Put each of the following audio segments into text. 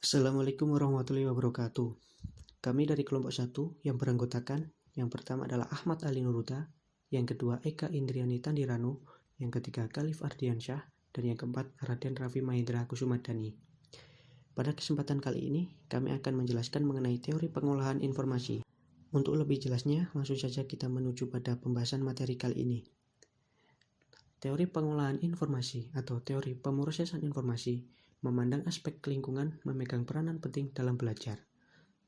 Assalamualaikum warahmatullahi wabarakatuh. Kami dari kelompok 1 yang beranggotakan, yang pertama adalah Ahmad Ali Nuruta, yang kedua Eka Indriani Tandiranu, yang ketiga Khalif Ardiansyah, dan yang keempat Raden Raffi Mahendra Kusumadani. Pada kesempatan kali ini, kami akan menjelaskan mengenai teori pengolahan informasi. Untuk lebih jelasnya, langsung saja kita menuju pada pembahasan materi kali ini. Teori pengolahan informasi atau teori pemrosesan informasi memandang aspek lingkungan memegang peranan penting dalam belajar.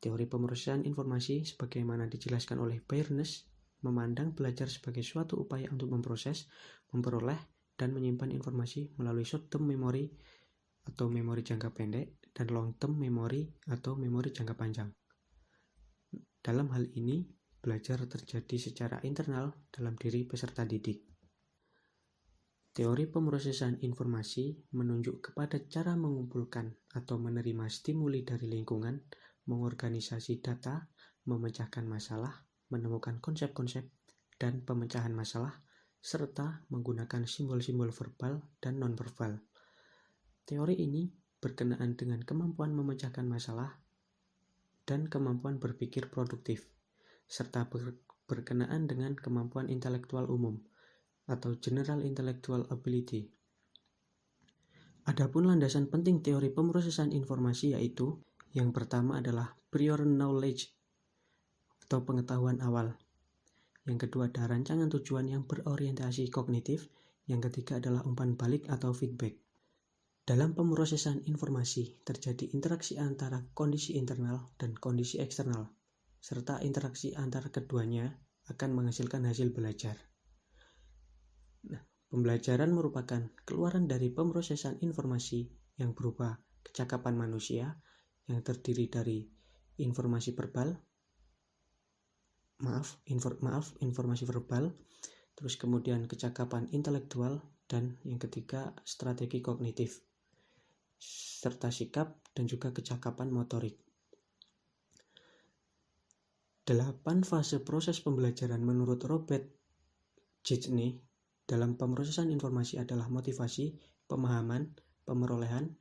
Teori pemrosesan informasi sebagaimana dijelaskan oleh Byrnes memandang belajar sebagai suatu upaya untuk memproses, memperoleh, dan menyimpan informasi melalui short-term memory atau memori jangka pendek dan long-term memory atau memori jangka panjang. Dalam hal ini, belajar terjadi secara internal dalam diri peserta didik. Teori pemrosesan informasi menunjuk kepada cara mengumpulkan atau menerima stimuli dari lingkungan, mengorganisasi data, memecahkan masalah, menemukan konsep-konsep dan pemecahan masalah, serta menggunakan simbol-simbol verbal dan non-verbal. Teori ini berkenaan dengan kemampuan memecahkan masalah dan kemampuan berpikir produktif, serta berkenaan dengan kemampuan intelektual umum, atau General Intellectual Ability. Adapun landasan penting teori pemrosesan informasi yaitu yang pertama adalah prior knowledge atau pengetahuan awal. Yang kedua ada rancangan tujuan yang berorientasi kognitif. Yang ketiga adalah umpan balik atau feedback. Dalam pemrosesan informasi terjadi interaksi antara kondisi internal dan kondisi eksternal, serta interaksi antara keduanya akan menghasilkan hasil belajar. Pembelajaran merupakan keluaran dari pemrosesan informasi yang berupa kecakapan manusia yang terdiri dari informasi verbal, informasi verbal, terus kemudian kecakapan intelektual, dan yang ketiga strategi kognitif, serta sikap dan juga kecakapan motorik. 8 fase proses pembelajaran menurut Robert Gatchne dalam pemrosesan informasi adalah motivasi, pemahaman, pemerolehan,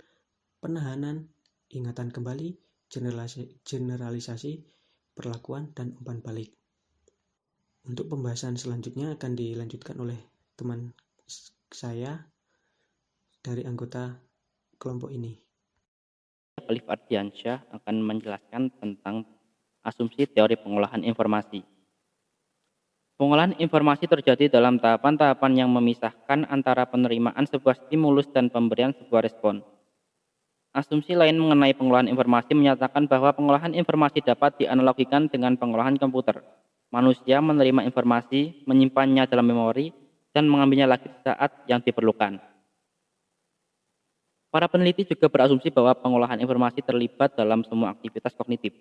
penahanan, ingatan kembali, generalisasi, perlakuan, dan umpan balik. Untuk pembahasan selanjutnya akan dilanjutkan oleh teman saya dari anggota kelompok ini. Khalif Ardiansyah akan menjelaskan tentang asumsi teori pengolahan informasi. Pengolahan informasi terjadi dalam tahapan-tahapan yang memisahkan antara penerimaan sebuah stimulus dan pemberian sebuah respon. Asumsi lain mengenai pengolahan informasi menyatakan bahwa pengolahan informasi dapat dianalogikan dengan pengolahan komputer. Manusia menerima informasi, menyimpannya dalam memori, dan mengambilnya lagi saat yang diperlukan. Para peneliti juga berasumsi bahwa pengolahan informasi terlibat dalam semua aktivitas kognitif,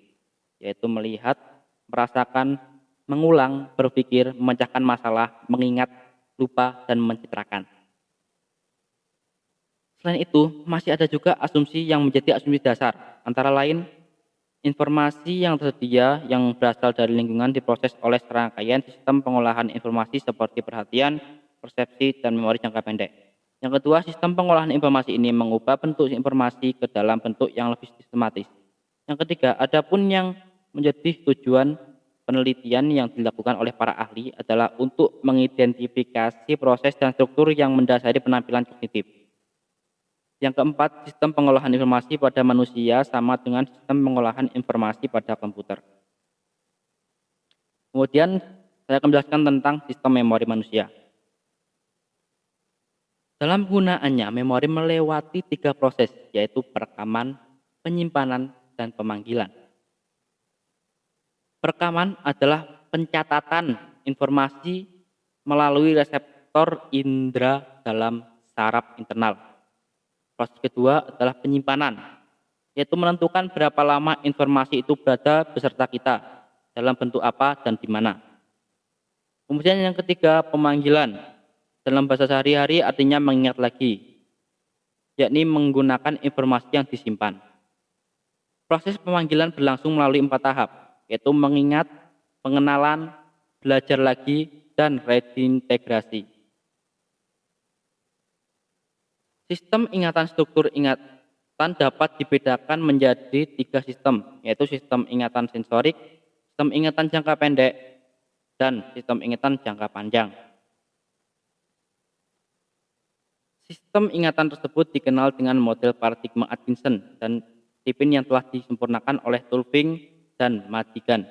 yaitu melihat, merasakan, mengulang, berpikir, memecahkan masalah, mengingat, lupa, dan mencitrakan. Selain itu, masih ada juga asumsi yang menjadi asumsi dasar, antara lain informasi yang tersedia yang berasal dari lingkungan diproses oleh serangkaian sistem pengolahan informasi seperti perhatian, persepsi, dan memori jangka pendek. Yang kedua, sistem pengolahan informasi ini mengubah bentuk informasi ke dalam bentuk yang lebih sistematis. Yang ketiga, adapun yang menjadi tujuan penelitian yang dilakukan oleh para ahli adalah untuk mengidentifikasi proses dan struktur yang mendasari penampilan kognitif. Yang keempat, sistem pengolahan informasi pada manusia sama dengan sistem pengolahan informasi pada komputer. Kemudian, saya akan menjelaskan tentang sistem memori manusia. Dalam penggunaannya, memori melewati 3 proses, yaitu perekaman, penyimpanan, dan pemanggilan. Perekaman adalah pencatatan informasi melalui reseptor indera dalam saraf internal. Proses kedua adalah penyimpanan, yaitu menentukan berapa lama informasi itu berada beserta kita, dalam bentuk apa dan di mana. Kemudian yang ketiga, pemanggilan. Dalam bahasa sehari-hari artinya mengingat lagi, yakni menggunakan informasi yang disimpan. Proses pemanggilan berlangsung melalui 4 tahap, yaitu mengingat, pengenalan, belajar lagi, dan reintegrasi. Sistem ingatan struktur ingat Dan dapat dibedakan menjadi 3 sistem, yaitu sistem ingatan sensorik, sistem ingatan jangka pendek, dan sistem ingatan jangka panjang. Sistem ingatan tersebut dikenal dengan model paradigma Atkinson dan Tipin yang telah disempurnakan oleh Tulving dan Madigan.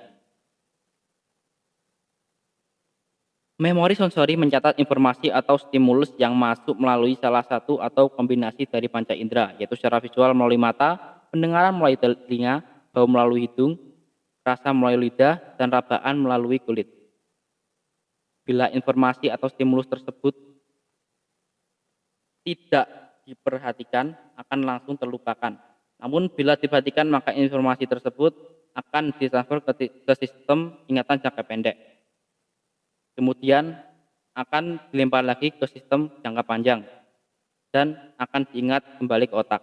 Memori sensori mencatat informasi atau stimulus yang masuk melalui salah satu atau kombinasi dari panca indera, yaitu secara visual melalui mata, pendengaran melalui telinga, bau melalui hidung, rasa melalui lidah, dan rabaan melalui kulit. Bila informasi atau stimulus tersebut tidak diperhatikan, akan langsung terlupakan. Namun bila diperhatikan, maka informasi tersebut akan ditransfer ke sistem ingatan jangka pendek. Kemudian akan dilempar lagi ke sistem jangka panjang dan akan diingat kembali ke otak.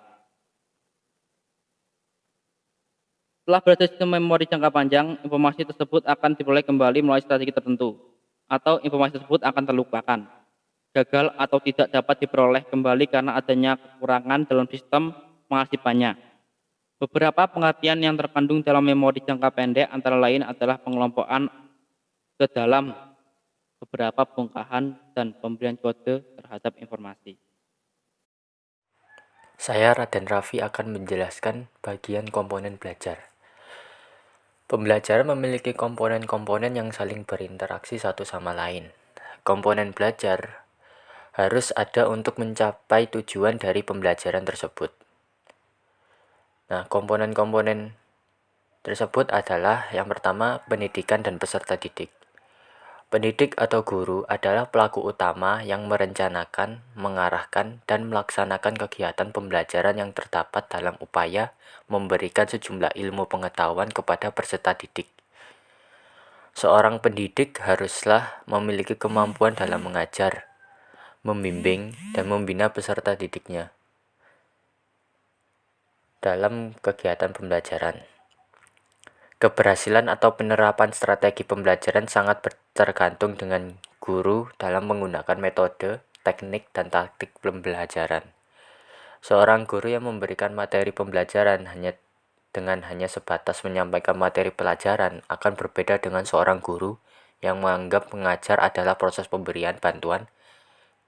Setelah berada di sistem memori jangka panjang, informasi tersebut akan diperoleh kembali melalui strategi tertentu, atau informasi tersebut akan terlupakan, gagal atau tidak dapat diperoleh kembali karena adanya kekurangan dalam sistem pengasipannya. Beberapa pengertian yang terkandung dalam memori jangka pendek antara lain adalah pengelompokan ke dalam beberapa bongkahan dan pemberian kode terhadap informasi. Saya Raden Raffi akan menjelaskan bagian komponen belajar. Pembelajaran memiliki komponen-komponen yang saling berinteraksi satu sama lain. Komponen belajar harus ada untuk mencapai tujuan dari pembelajaran tersebut. Nah, komponen-komponen tersebut adalah yang pertama pendidikan dan peserta didik. Pendidik atau guru adalah pelaku utama yang merencanakan, mengarahkan, dan melaksanakan kegiatan pembelajaran yang terdapat dalam upaya memberikan sejumlah ilmu pengetahuan kepada peserta didik. Seorang pendidik haruslah memiliki kemampuan dalam mengajar, membimbing, dan membina peserta didiknya dalam kegiatan pembelajaran. Keberhasilan atau penerapan strategi pembelajaran sangat tergantung dengan guru dalam menggunakan metode, teknik, dan taktik pembelajaran. Seorang guru yang memberikan materi pembelajaran hanya sebatas menyampaikan materi pelajaran akan berbeda dengan seorang guru yang menganggap mengajar adalah proses pemberian bantuan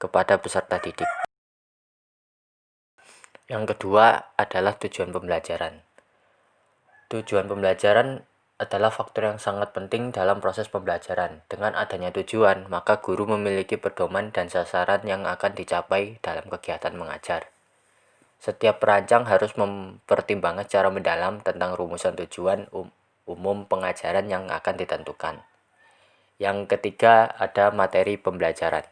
kepada peserta didik. Yang kedua adalah tujuan pembelajaran. Tujuan pembelajaran adalah faktor yang sangat penting dalam proses pembelajaran. Dengan adanya tujuan, maka guru memiliki pedoman dan sasaran yang akan dicapai dalam kegiatan mengajar. Setiap perancang harus mempertimbangkan secara mendalam tentang rumusan tujuan umum pengajaran yang akan ditentukan. Yang ketiga ada materi pembelajaran.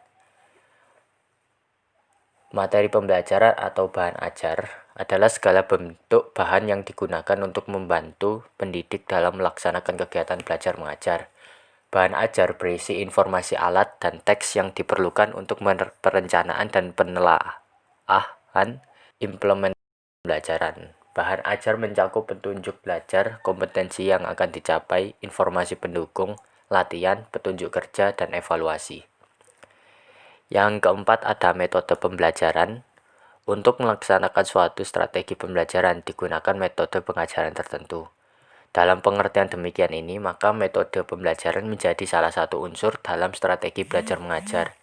Materi pembelajaran atau bahan ajar adalah segala bentuk bahan yang digunakan untuk membantu pendidik dalam melaksanakan kegiatan belajar mengajar. Bahan ajar berisi informasi alat dan teks yang diperlukan untuk perencanaan dan penelaahan implementasi pembelajaran. Bahan ajar mencakup petunjuk belajar, kompetensi yang akan dicapai, informasi pendukung, latihan, petunjuk kerja, dan evaluasi. Yang keempat ada metode pembelajaran. Untuk melaksanakan suatu strategi pembelajaran digunakan metode pengajaran tertentu. Dalam pengertian demikian ini, maka metode pembelajaran menjadi salah satu unsur dalam strategi belajar mengajar.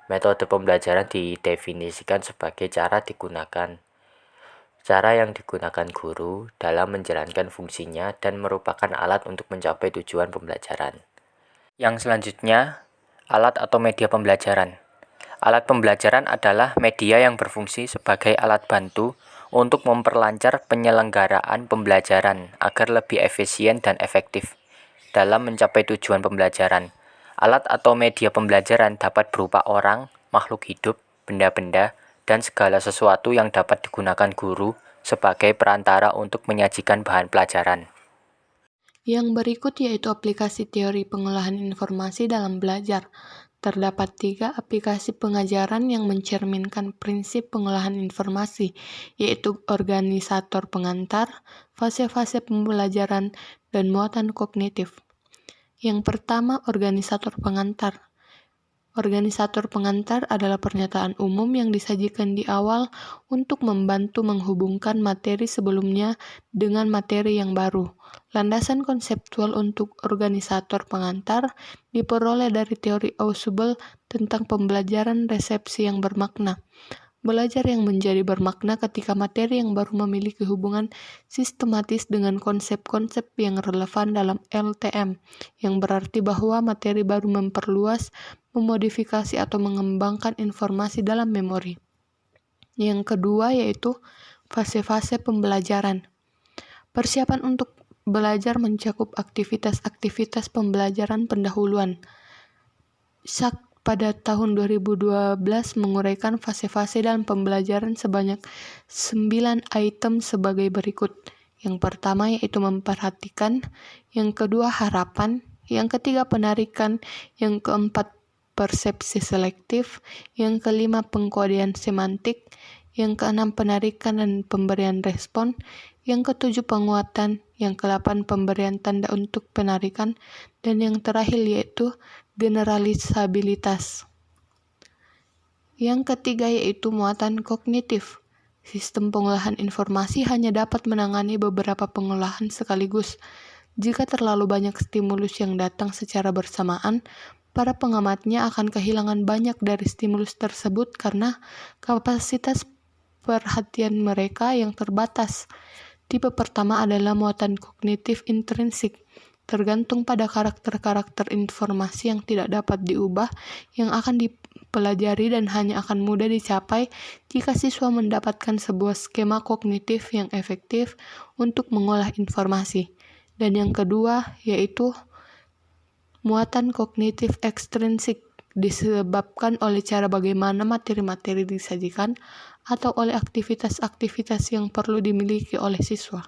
Metode pembelajaran didefinisikan sebagai cara yang digunakan guru dalam menjalankan fungsinya dan merupakan alat untuk mencapai tujuan pembelajaran. Yang selanjutnya, alat atau media pembelajaran. Alat pembelajaran adalah media yang berfungsi sebagai alat bantu untuk memperlancar penyelenggaraan pembelajaran agar lebih efisien dan efektif dalam mencapai tujuan pembelajaran. Alat atau media pembelajaran dapat berupa orang, makhluk hidup, benda-benda, dan segala sesuatu yang dapat digunakan guru sebagai perantara untuk menyajikan bahan pelajaran. Yang berikut yaitu aplikasi teori pengolahan informasi dalam belajar. Terdapat 3 aplikasi pengajaran yang mencerminkan prinsip pengolahan informasi, yaitu organisator pengantar, fase-fase pembelajaran, dan muatan kognitif. Yang pertama, organisator pengantar. Organisator pengantar adalah pernyataan umum yang disajikan di awal untuk membantu menghubungkan materi sebelumnya dengan materi yang baru. Landasan konseptual untuk organisator pengantar diperoleh dari teori Ausubel tentang pembelajaran resepsi yang bermakna. Belajar yang menjadi bermakna ketika materi yang baru memiliki hubungan sistematis dengan konsep-konsep yang relevan dalam LTM, yang berarti bahwa materi baru memperluas, memodifikasi atau mengembangkan informasi dalam memori. Yang kedua yaitu fase-fase pembelajaran. Persiapan untuk belajar mencakup aktivitas-aktivitas pembelajaran pendahuluan. Syak pada tahun 2012 menguraikan fase-fase dalam pembelajaran sebanyak 9 item sebagai berikut. Yang pertama yaitu memperhatikan, yang kedua harapan, yang ketiga penarikan, yang keempat persepsi selektif, yang kelima pengkodean semantik, yang keenam penarikan dan pemberian respon, yang ketujuh penguatan, yang kedelapan pemberian tanda untuk penarikan, dan yang terakhir yaitu generalisabilitas. Yang ketiga yaitu muatan kognitif. Sistem pengolahan informasi hanya dapat menangani beberapa pengolahan sekaligus. Jika terlalu banyak stimulus yang datang secara bersamaan, para pengamatnya akan kehilangan banyak dari stimulus tersebut karena kapasitas perhatian mereka yang terbatas. Tipe pertama adalah muatan kognitif intrinsik, tergantung pada karakter-karakter informasi yang tidak dapat diubah yang akan dipelajari dan hanya akan mudah dicapai jika siswa mendapatkan sebuah skema kognitif yang efektif untuk mengolah informasi. Dan yang kedua yaitu muatan kognitif ekstrinsik, disebabkan oleh cara bagaimana materi-materi disajikan atau oleh aktivitas-aktivitas yang perlu dimiliki oleh siswa.